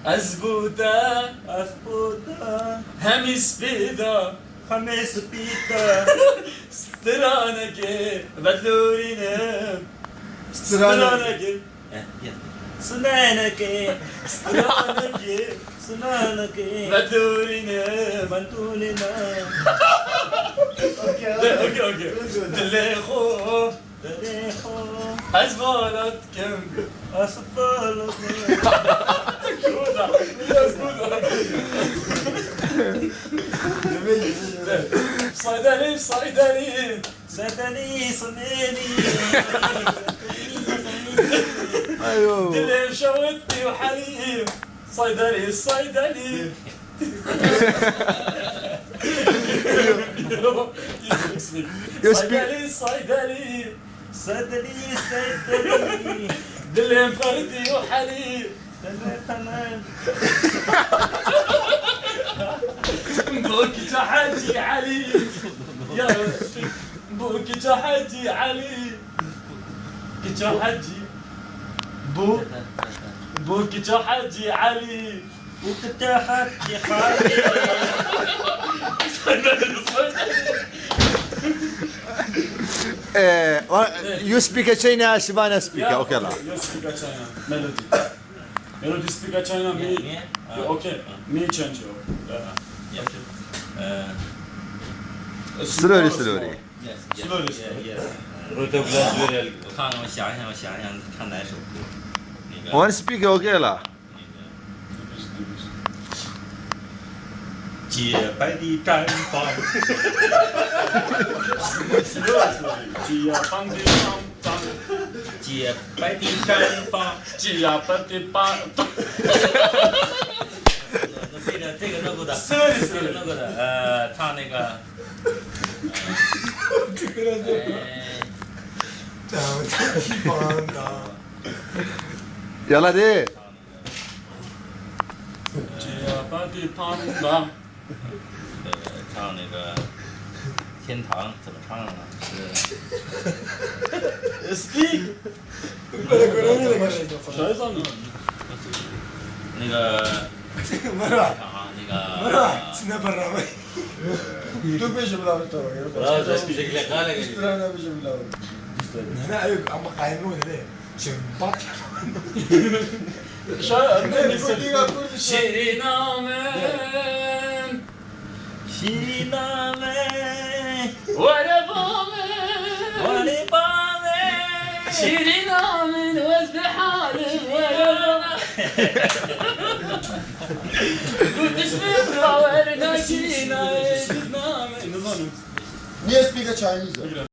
أزبوطة أثبوتا هم سبيدا خمس بيتا سترانك بدلورينا Sırayla. سنانك سنانك سنانك بدلورينا بنتولنا اوكي دليخو تاريخو أزبالت كم أصبالك صيدلي صيدلي سدني صنيني ايوه دلي شوتي وحليب صيدلي صيدلي صيدلي صيدلي سدني سدني دلي فردي وحليب تمام بوك تحدي علي يا بوك تحدي علي تحدي بوك تحدي علي وكتحت حالي You speak a China, Shivana speak. Okay la. You speak a China melody. Melody speak a China me. Okay. Me change you. Slowly, slowly. Slowly. 我都不知道对了，我想想，看哪首歌？那个 One speak okay la. 洁白的毡房，只要放的放放，洁白的毡房。只要放的放。这个那个的，是这个那个的，唱那个，Yalla de. 只要放的放放。唱那个天堂怎么唱啊？是 Speak. 谁唱的？那个 مرة 唱啊，那个 مرة سنة برا وي تو بيجي بلا تو خلاص بشكل خالق انا بيجي بلا هنا عيب عم قايمون هنا شمبات شيرينامن شينامي وربامن ولبامي شيرينامن وازبحان وربامن كنت اسمع ورنا شيرينامن Niye speak a Chinese?